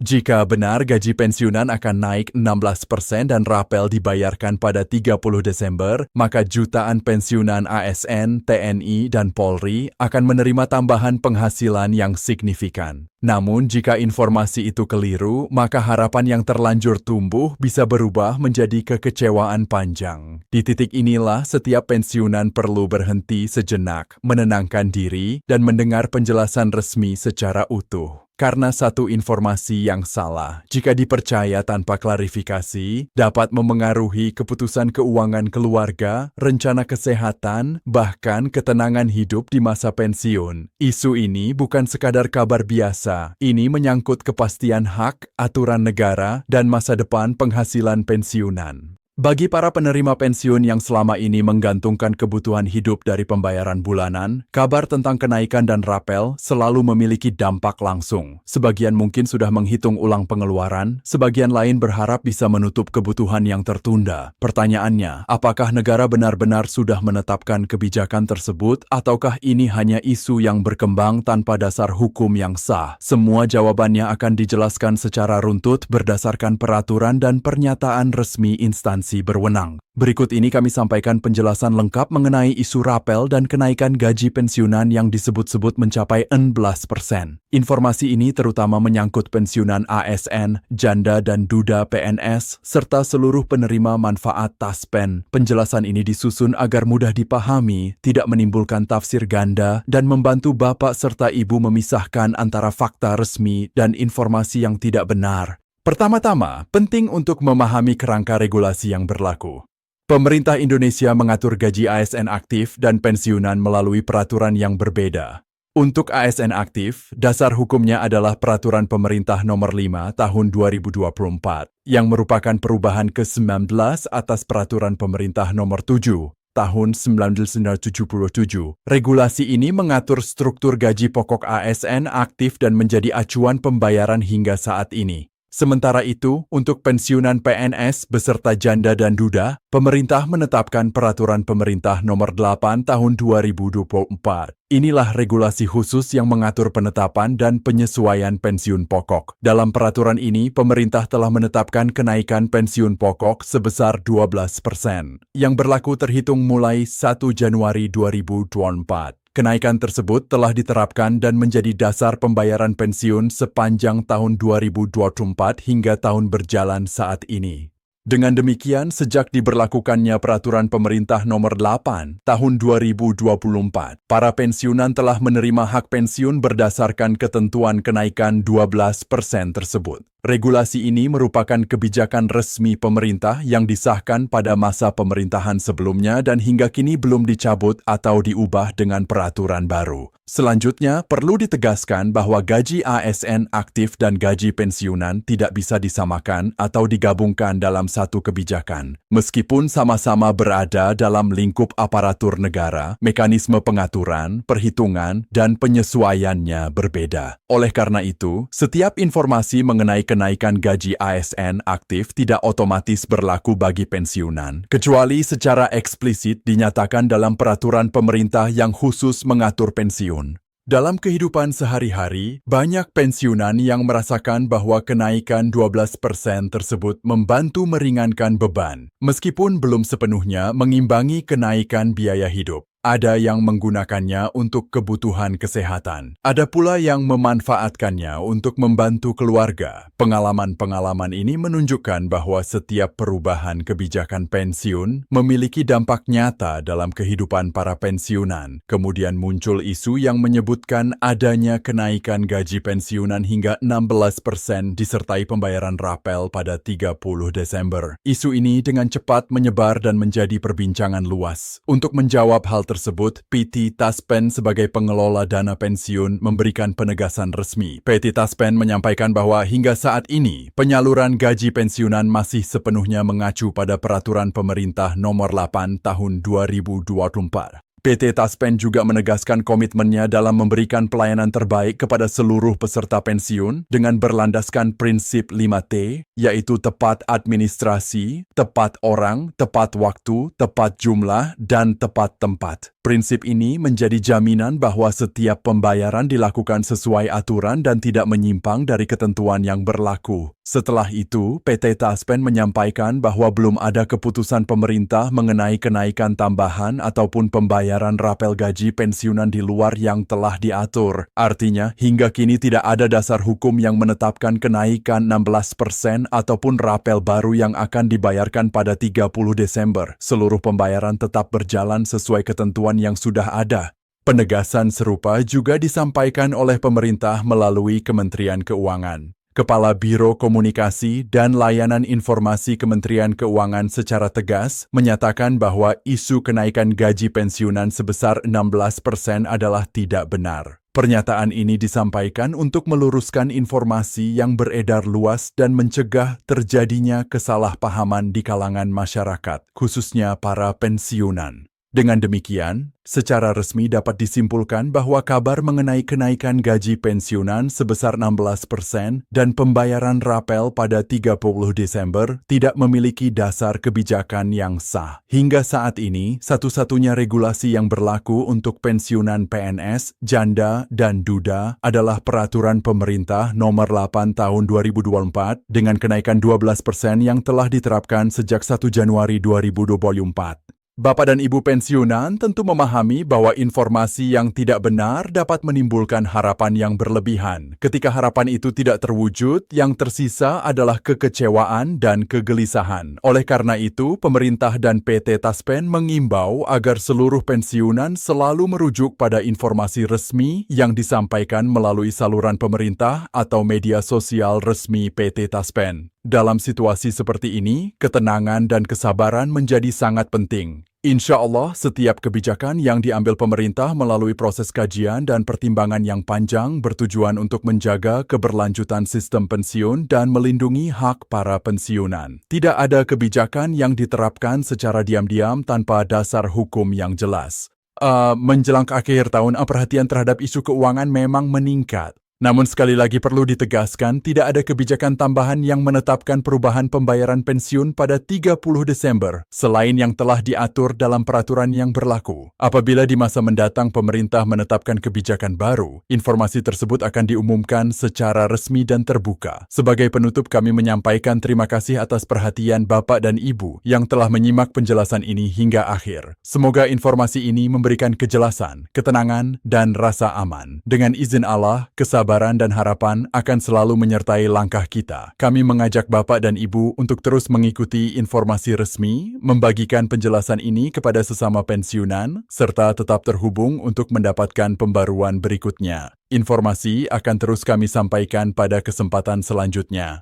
Jika benar gaji pensiunan akan naik 16% dan rapel dibayarkan pada 30 Desember, maka jutaan pensiunan ASN, TNI, dan Polri akan menerima tambahan penghasilan yang signifikan. Namun, jika informasi itu keliru, maka harapan yang terlanjur tumbuh bisa berubah menjadi kekecewaan panjang. Di titik inilah setiap pensiunan perlu berhenti sejenak, menenangkan diri, dan mendengar penjelasan resmi secara utuh. Karena satu informasi yang salah, jika dipercaya tanpa klarifikasi, dapat memengaruhi keputusan keuangan keluarga, rencana kesehatan, bahkan ketenangan hidup di masa pensiun. Isu ini bukan sekadar kabar biasa, ini menyangkut kepastian hak, aturan negara, dan masa depan penghasilan pensiunan. Bagi para penerima pensiun yang selama ini menggantungkan kebutuhan hidup dari pembayaran bulanan, kabar tentang kenaikan dan rapel selalu memiliki dampak langsung. Sebagian mungkin sudah menghitung ulang pengeluaran, sebagian lain berharap bisa menutup kebutuhan yang tertunda. Pertanyaannya, apakah negara benar-benar sudah menetapkan kebijakan tersebut, ataukah ini hanya isu yang berkembang tanpa dasar hukum yang sah? Semua jawabannya akan dijelaskan secara runtut berdasarkan peraturan dan pernyataan resmi instansi berwenang. Berikut ini kami sampaikan penjelasan lengkap mengenai isu rapel dan kenaikan gaji pensiunan yang disebut-sebut mencapai 16%. Informasi ini terutama menyangkut pensiunan ASN, janda dan duda PNS, serta seluruh penerima manfaat TASPEN. Penjelasan ini disusun agar mudah dipahami, tidak menimbulkan tafsir ganda, dan membantu bapak serta ibu memisahkan antara fakta resmi dan informasi yang tidak benar. Pertama-tama, penting untuk memahami kerangka regulasi yang berlaku. Pemerintah Indonesia mengatur gaji ASN aktif dan pensiunan melalui peraturan yang berbeda. Untuk ASN aktif, dasar hukumnya adalah Peraturan Pemerintah Nomor 5 Tahun 2024, yang merupakan perubahan ke-19 atas Peraturan Pemerintah Nomor 7 Tahun 1977. Regulasi ini mengatur struktur gaji pokok ASN aktif dan menjadi acuan pembayaran hingga saat ini. Sementara itu, untuk pensiunan PNS beserta janda dan duda, pemerintah menetapkan Peraturan Pemerintah Nomor 8 Tahun 2024. Inilah regulasi khusus yang mengatur penetapan dan penyesuaian pensiun pokok. Dalam peraturan ini, pemerintah telah menetapkan kenaikan pensiun pokok sebesar 12%, yang berlaku terhitung mulai 1 Januari 2024. Kenaikan tersebut telah diterapkan dan menjadi dasar pembayaran pensiun sepanjang tahun 2024 hingga tahun berjalan saat ini. Dengan demikian, sejak diberlakukannya Peraturan Pemerintah Nomor 8 Tahun 2024, para pensiunan telah menerima hak pensiun berdasarkan ketentuan kenaikan 12% tersebut. Regulasi ini merupakan kebijakan resmi pemerintah yang disahkan pada masa pemerintahan sebelumnya dan hingga kini belum dicabut atau diubah dengan peraturan baru. Selanjutnya, perlu ditegaskan bahwa gaji ASN aktif dan gaji pensiunan tidak bisa disamakan atau digabungkan dalam satu kebijakan. Meskipun sama-sama berada dalam lingkup aparatur negara, mekanisme pengaturan, perhitungan, dan penyesuaiannya berbeda. Oleh karena itu, setiap informasi mengenai kenaikan gaji ASN aktif tidak otomatis berlaku bagi pensiunan, kecuali secara eksplisit dinyatakan dalam peraturan pemerintah yang khusus mengatur pensiun. Dalam kehidupan sehari-hari, banyak pensiunan yang merasakan bahwa kenaikan 12% tersebut membantu meringankan beban, meskipun belum sepenuhnya mengimbangi kenaikan biaya hidup. Ada yang menggunakannya untuk kebutuhan kesehatan. Ada pula yang memanfaatkannya untuk membantu keluarga. Pengalaman-pengalaman ini menunjukkan bahwa setiap perubahan kebijakan pensiun memiliki dampak nyata dalam kehidupan para pensiunan. Kemudian muncul isu yang menyebutkan adanya kenaikan gaji pensiunan hingga 16% disertai pembayaran rapel pada 30 Desember. Isu ini dengan cepat menyebar dan menjadi perbincangan luas. Untuk menjawab hal tersebut, PT TASPEN sebagai pengelola dana pensiun memberikan penegasan resmi. PT TASPEN menyampaikan bahwa hingga saat ini, penyaluran gaji pensiunan masih sepenuhnya mengacu pada Peraturan Pemerintah Nomor 8 Tahun 2024. PT Taspen juga menegaskan komitmennya dalam memberikan pelayanan terbaik kepada seluruh peserta pensiun dengan berlandaskan prinsip 5T, yaitu tepat administrasi, tepat orang, tepat waktu, tepat jumlah, dan tepat tempat. Prinsip ini menjadi jaminan bahwa setiap pembayaran dilakukan sesuai aturan dan tidak menyimpang dari ketentuan yang berlaku. Setelah itu, PT Taspen menyampaikan bahwa belum ada keputusan pemerintah mengenai kenaikan tambahan ataupun pembayaran rapel gaji pensiunan di luar yang telah diatur. Artinya, hingga kini tidak ada dasar hukum yang menetapkan kenaikan 16% ataupun rapel baru yang akan dibayarkan pada 30 Desember. Seluruh pembayaran tetap berjalan sesuai ketentuan yang sudah ada. Penegasan serupa juga disampaikan oleh pemerintah melalui Kementerian Keuangan. Kepala Biro Komunikasi dan Layanan Informasi Kementerian Keuangan secara tegas menyatakan bahwa isu kenaikan gaji pensiunan sebesar 16% adalah tidak benar. Pernyataan ini disampaikan untuk meluruskan informasi yang beredar luas dan mencegah terjadinya kesalahpahaman di kalangan masyarakat, khususnya para pensiunan. Dengan demikian, secara resmi dapat disimpulkan bahwa kabar mengenai kenaikan gaji pensiunan sebesar 16% dan pembayaran rapel pada 30 Desember tidak memiliki dasar kebijakan yang sah. Hingga saat ini, satu-satunya regulasi yang berlaku untuk pensiunan PNS, janda, dan duda adalah Peraturan Pemerintah Nomor 8 Tahun 2024 dengan kenaikan 12% yang telah diterapkan sejak 1 Januari 2024. Bapak dan Ibu pensiunan tentu memahami bahwa informasi yang tidak benar dapat menimbulkan harapan yang berlebihan. Ketika harapan itu tidak terwujud, yang tersisa adalah kekecewaan dan kegelisahan. Oleh karena itu, pemerintah dan PT Taspen mengimbau agar seluruh pensiunan selalu merujuk pada informasi resmi yang disampaikan melalui saluran pemerintah atau media sosial resmi PT Taspen. Dalam situasi seperti ini, ketenangan dan kesabaran menjadi sangat penting. Insya Allah, setiap kebijakan yang diambil pemerintah melalui proses kajian dan pertimbangan yang panjang bertujuan untuk menjaga keberlanjutan sistem pensiun dan melindungi hak para pensiunan. Tidak ada kebijakan yang diterapkan secara diam-diam tanpa dasar hukum yang jelas. Menjelang akhir tahun, perhatian terhadap isu keuangan memang meningkat. Namun sekali lagi perlu ditegaskan, tidak ada kebijakan tambahan yang menetapkan perubahan pembayaran pensiun pada 30 Desember, selain yang telah diatur dalam peraturan yang berlaku. Apabila di masa mendatang pemerintah menetapkan kebijakan baru, informasi tersebut akan diumumkan secara resmi dan terbuka. Sebagai penutup, kami menyampaikan terima kasih atas perhatian Bapak dan Ibu yang telah menyimak penjelasan ini hingga akhir. Semoga informasi ini memberikan kejelasan, ketenangan, dan rasa aman. Dengan izin Allah, kesabaran dan harapan akan selalu menyertai langkah kita. Kami mengajak Bapak dan Ibu untuk terus mengikuti informasi resmi, membagikan penjelasan ini kepada sesama pensiunan, serta tetap terhubung untuk mendapatkan pembaruan berikutnya. Informasi akan terus kami sampaikan pada kesempatan selanjutnya.